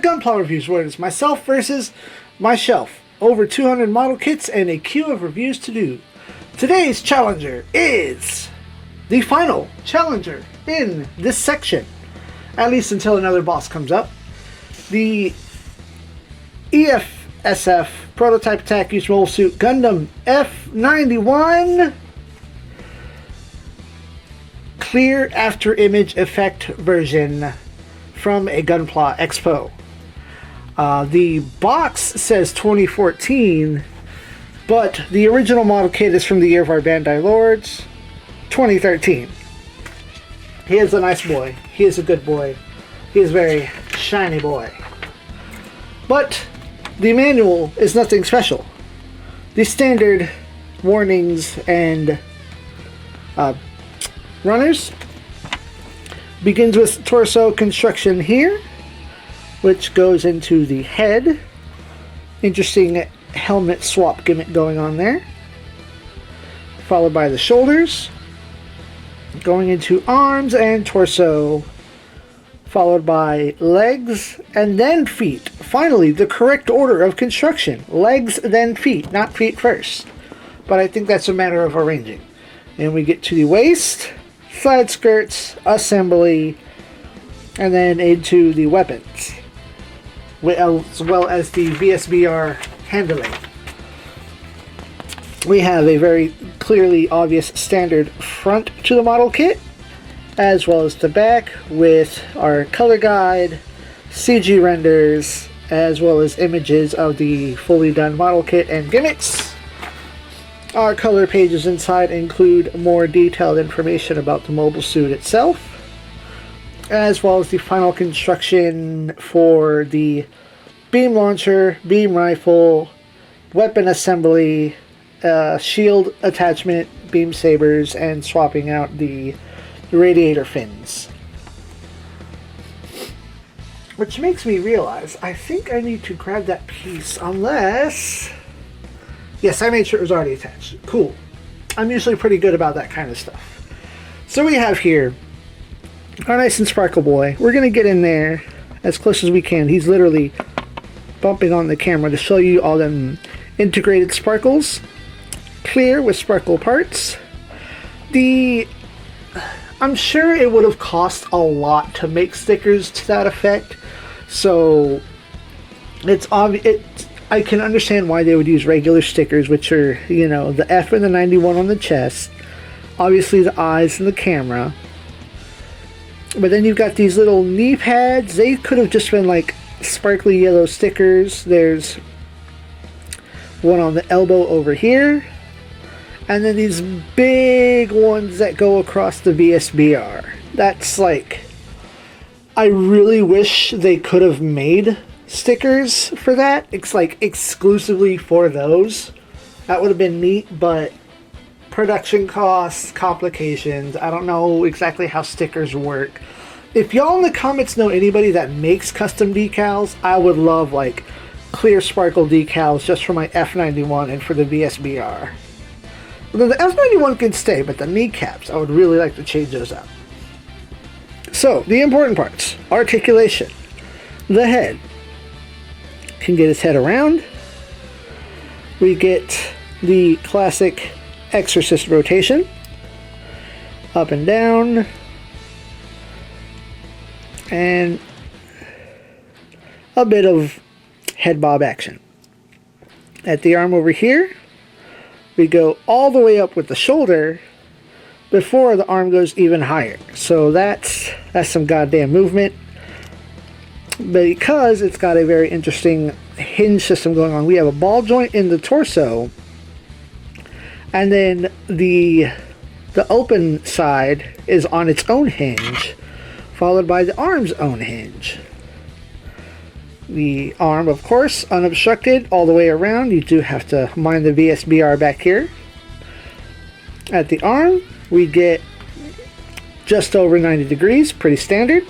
Gunpla Reviews, where it's myself versus my shelf. Over 200 model kits and a queue of reviews to do. Today's challenger is the final challenger in this section, at least until another boss comes up. The EFSF Prototype Attack Use Mobile Suit Gundam F91 Clear Afterimage Effect version from a Gunpla Expo. The box says 2014, but the original model kit is from the year of our Bandai Lords, 2013. He is a nice boy. He is a good boy. He is a very shiny boy. But the manual is nothing special. The standard warnings and runners begins with torso construction here, which goes into the head. Interesting helmet swap gimmick going on there. Followed by the shoulders, going into arms and torso, followed by legs and then feet. Finally, the correct order of construction: legs then feet, not feet first, but I think that's a matter of arranging. And we get to the waist, side skirts, assembly, and then into the weapons, as well as the VSBR handling. We have a very clearly obvious standard front to the model kit, as well as the back with our color guide, CG renders, as well as images of the fully done model kit and gimmicks. Our color pages inside include more detailed information about the mobile suit itself, as well as the final construction for the beam launcher, beam rifle, weapon assembly, shield attachment, beam sabers, and swapping out the radiator fins. Which makes me realize I think I need to grab that piece, unless... Yes, I made sure it was already attached. Cool. I'm usually pretty good about that kind of stuff. So we have here our nice and sparkle boy. We're going to get in there as close as we can. He's literally bumping on the camera to show you all them integrated sparkles. Clear with sparkle parts. I'm sure it would have cost a lot to make stickers to that effect, so it's obvious. I can understand why they would use regular stickers, which are, you know, the F and the 91 on the chest, obviously the eyes and the camera. But then you've got these little knee pads. They could have just been like sparkly yellow stickers. There's one on the elbow over here, and then these big ones that go across the VSBR. That's like, I really wish they could have made stickers for that. It's like exclusively for those. That would have been neat, but production costs, complications. I don't know exactly how stickers work. If y'all in the comments know anybody that makes custom decals, I would love like clear sparkle decals just for my F91 and for the VSBR. Well, the F91 can stay, but the kneecaps, I would really like to change those out. So, the important parts. Articulation. The head can get his head around. We get the classic Exorcist rotation. Up and down. And a bit of head bob action. At the arm over here, we go all the way up with the shoulder before the arm goes even higher. So that's some goddamn movement. Because it's got a very interesting hinge system going on. We have a ball joint in the torso, and then the open side is on its own hinge, followed by the arm's own hinge. The arm, of course, unobstructed all the way around. You do have to mind the VSBR back here. At the arm, we get just over 90 degrees, pretty standard.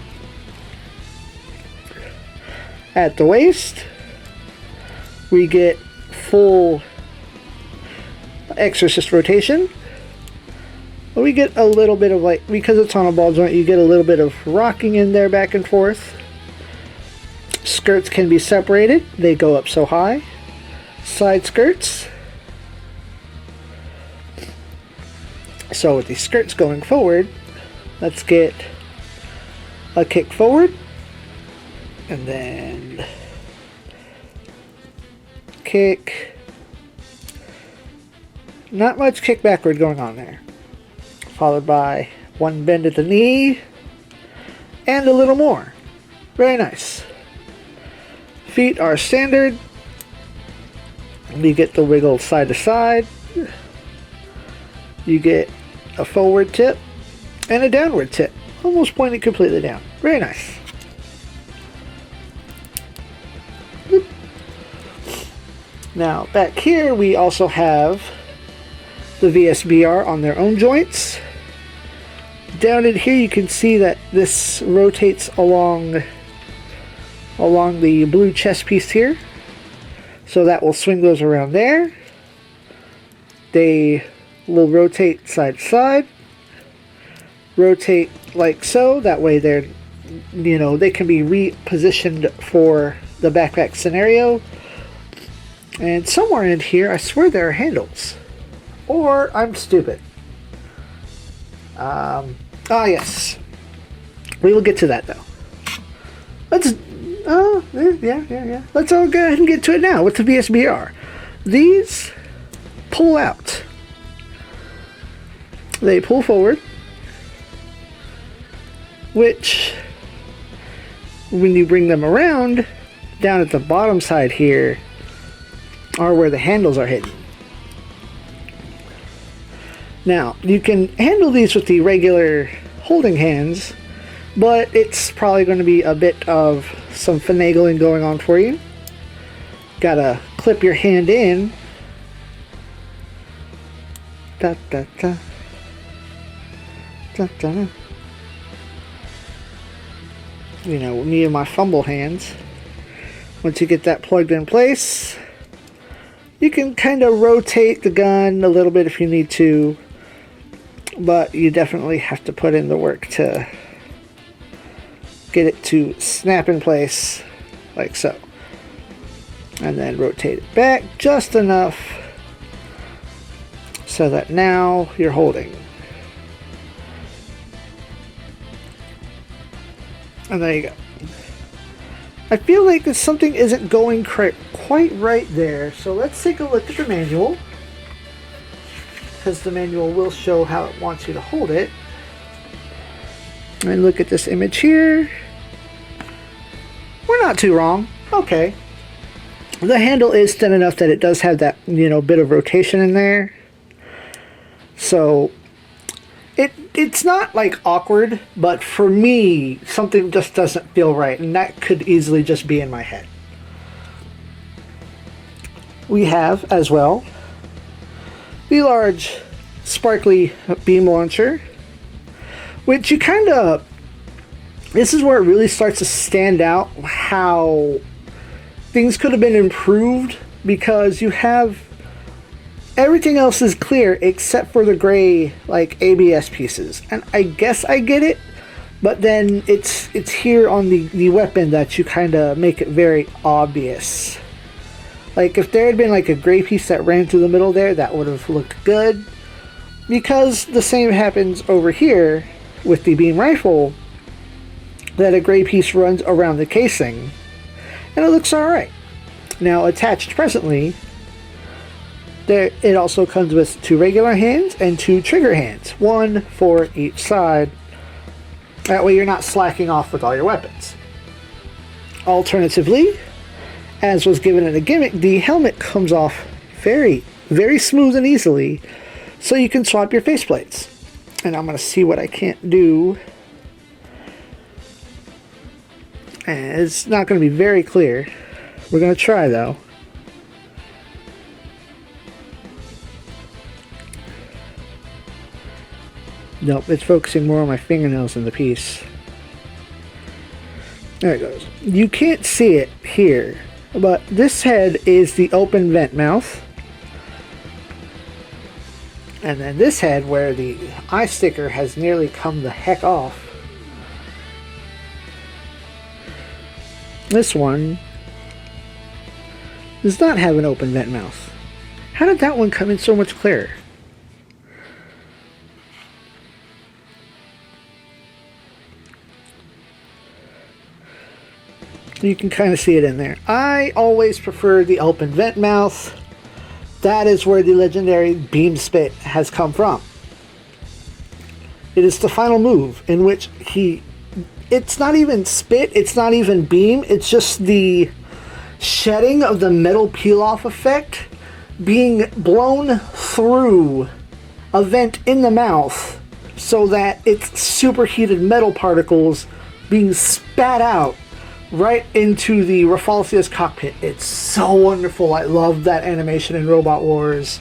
At the waist, we get full Exorcist rotation. But we get a little bit of, like, because it's on a ball joint, you get a little bit of rocking in there back and forth. Skirts can be separated. They go up so high. Side skirts. So with the skirts going forward, let's get a kick forward. And then kick. Not much kick backward going on there. Followed by one bend at the knee. And a little more. Very nice. Feet are standard. You get the wiggle side to side. You get a forward tip and a downward tip. Almost pointed completely down. Very nice. Now back here we also have the VSBR on their own joints. Down in here you can see that this rotates along the blue chest piece here. So that will swing those around there. They will rotate side to side. Rotate like so. That way they're, they can be repositioned for the backpack scenario. And somewhere in here, I swear there are handles. Or I'm stupid. Yes. We will get to that though. Let's Let's all go ahead and get to it now with the VSBR. These pull out. They pull forward, which when you bring them around, down at the bottom side here are where the handles are hidden. Now, you can handle these with the regular holding hands, but it's probably going to be a bit of some finagling going on for you. Gotta clip your hand in. Da, da, da. Da, da, da. Me and my fumble hands. Once you get that plugged in place, you can kind of rotate the gun a little bit if you need to, but you definitely have to put in the work to get it to snap in place like so. And then rotate it back just enough so that now you're holding. And there you go. I feel like something isn't going quite right there, so let's take a look at the manual, because the manual will show how it wants you to hold it. And look at this image here. We're not too wrong. Okay. The handle is thin enough that it does have that, bit of rotation in there. So it's not like awkward, but for me, something just doesn't feel right, and that could easily just be in my head. We have as well the large sparkly beam launcher, which this is where it really starts to stand out how things could have been improved, because you have everything else is clear except for the gray ABS pieces, and I guess I get it, but then it's here on the weapon that you kind of make it very obvious. Like if there had been a gray piece that ran through the middle there, that would have looked good, because the same happens over here with the beam rifle, that a gray piece runs around the casing and it looks alright. Now attached presently, it also comes with 2 regular hands and 2 trigger hands, 1 for each side. That way you're not slacking off with all your weapons. Alternatively, as was given in the gimmick, the helmet comes off very, very smooth and easily, so you can swap your faceplates. And I'm going to see what I can't do. And it's not going to be very clear. We're going to try though. Nope, it's focusing more on my fingernails than the piece. There it goes. You can't see it here, but this head is the open vent mouth. And then this head, where the eye sticker has nearly come the heck off, This one does not have an open vent mouth. How did that one come in so much clearer? You can kind of see it in there. I always prefer the open vent mouth. That is where the legendary beam spit has come from. It is the final move in which it's not even spit, it's not even beam, it's just the shedding of the metal peel-off effect being blown through a vent in the mouth so that it's superheated metal particles being spat out right into the Rafalsia's cockpit. It's so wonderful. I love that animation in Robot Wars.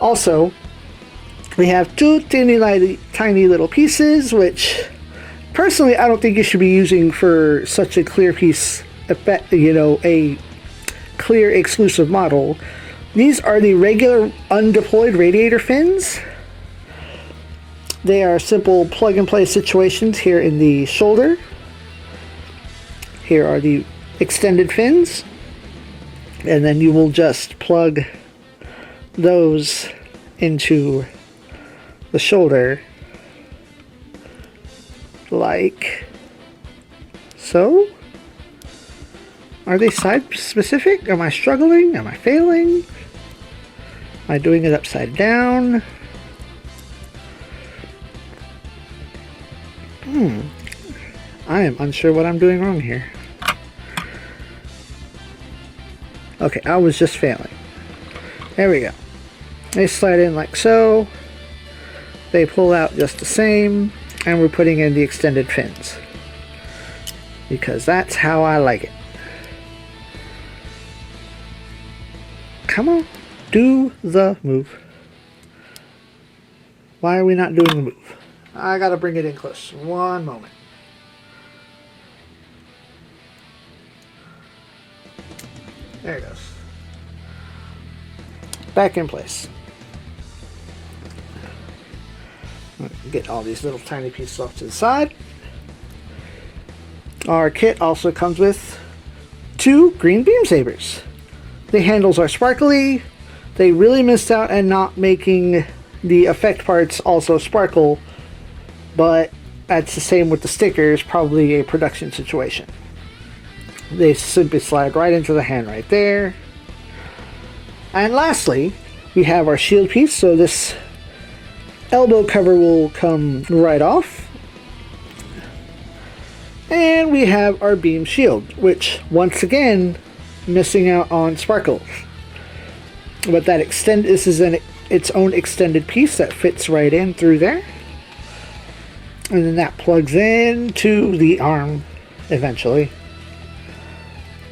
Also, we have two tiny little pieces, which personally I don't think you should be using for such a clear piece effect, you know, a clear exclusive model. These are the regular undeployed radiator fins. They are simple plug-and-play situations here in the shoulder. Here are the extended fins. And then you will just plug those into the shoulder like so. Are they side specific? Am I struggling? Am I failing? Am I doing it upside down? I am unsure what I'm doing wrong here. Okay, I was just failing. There we go. They slide in like so. They pull out just the same. And we're putting in the extended fins. Because that's how I like it. Come on. Do the move. Why are we not doing the move? I gotta bring it in close. One moment. There it goes. Back in place. Get all these little tiny pieces off to the side. Our kit also comes with 2 green beam sabers. The handles are sparkly. They really missed out on not making the effect parts also sparkle, but that's the same with the stickers, probably a production situation. They simply slide right into the hand right there. And lastly, we have our shield piece, so this elbow cover will come right off. And we have our beam shield, which once again missing out on sparkles. But that this is its own extended piece that fits right in through there. And then that plugs in to the arm eventually.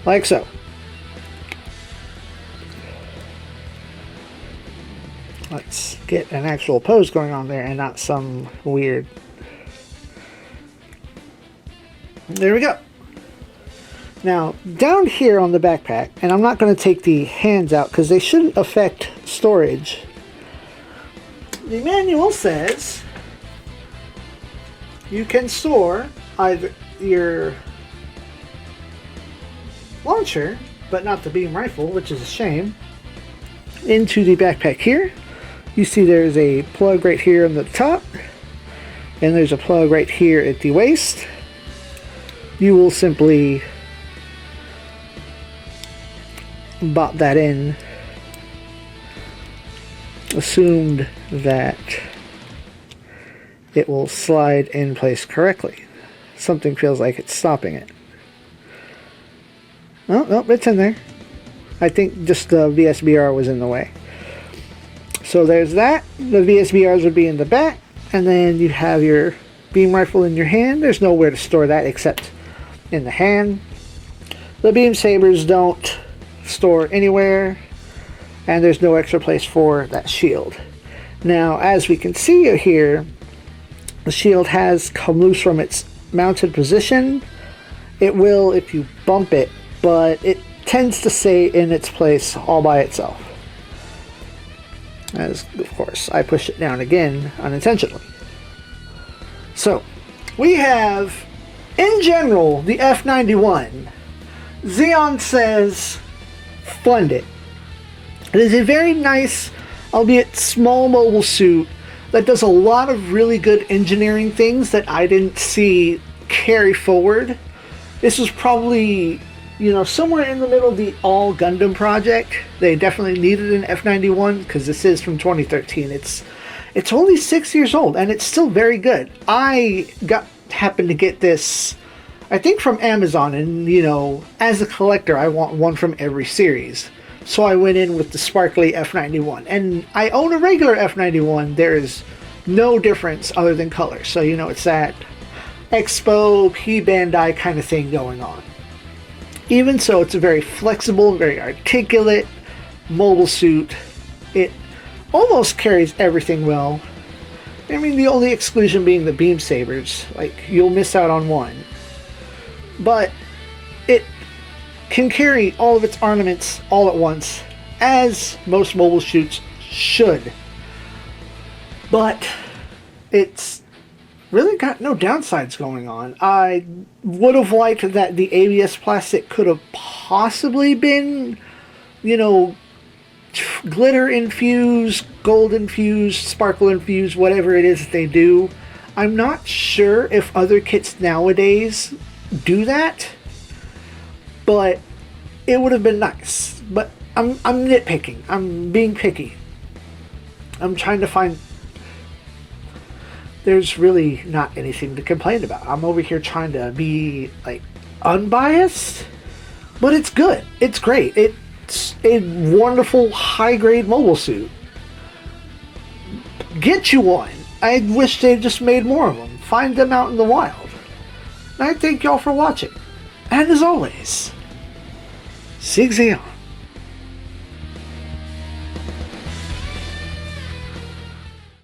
Like so. Let's get an actual pose going on there and not some weird. There we go. Now, down here on the backpack, and I'm not going to take the hands out because they shouldn't affect storage. The manual says you can store either your launcher, but not the beam rifle, which is a shame, into the backpack here. You see there's a plug right here on the top, and there's a plug right here at the waist. You will simply bop that in, assumed that it will slide in place correctly. Something feels like it's stopping it. Oh, no, it's in there. I think just the VSBR was in the way. So there's that. The VSBRs would be in the back, and then you have your beam rifle in your hand. There's nowhere to store that except in the hand. The beam sabers don't store anywhere, and there's no extra place for that shield. Now, as we can see here, the shield has come loose from its mounted position. It will if you bump it, but it tends to stay in its place all by itself. As, of course, I push it down again unintentionally. So, we have In general, the F91, ZEON says, fund it. It is a very nice, albeit small mobile suit that does a lot of really good engineering things that I didn't see carry forward. This was probably, somewhere in the middle of the all Gundam project. They definitely needed an F91 because this is from 2013. It's only 6 years old and it's still very good. I happened to get this, I think, from Amazon, and as a collector I want one from every series. So I went in with the sparkly F91, and I own a regular F91. There is no difference other than color. So it's that Expo, P Bandai kind of thing going on. Even so, it's a very flexible, very articulate mobile suit. It almost carries everything well. I mean, the only exclusion being the beam sabers. Like, you'll miss out on one. But it can carry all of its armaments all at once, as most mobile suits should. But it's really got no downsides going on. I would have liked that the ABS plastic could have possibly been, glitter infused, gold infused, sparkle infused, whatever it is that they do. I'm not sure if other kits nowadays do that, but it would have been nice. But I'm nitpicking. I'm being picky. I'm trying to find... There's really not anything to complain about. I'm over here trying to be, unbiased, but it's good. It's great. It's a wonderful high-grade mobile suit. Get you one. I wish they just made more of them. Find them out in the wild. And I thank y'all for watching. And as always, SIEG ZEON.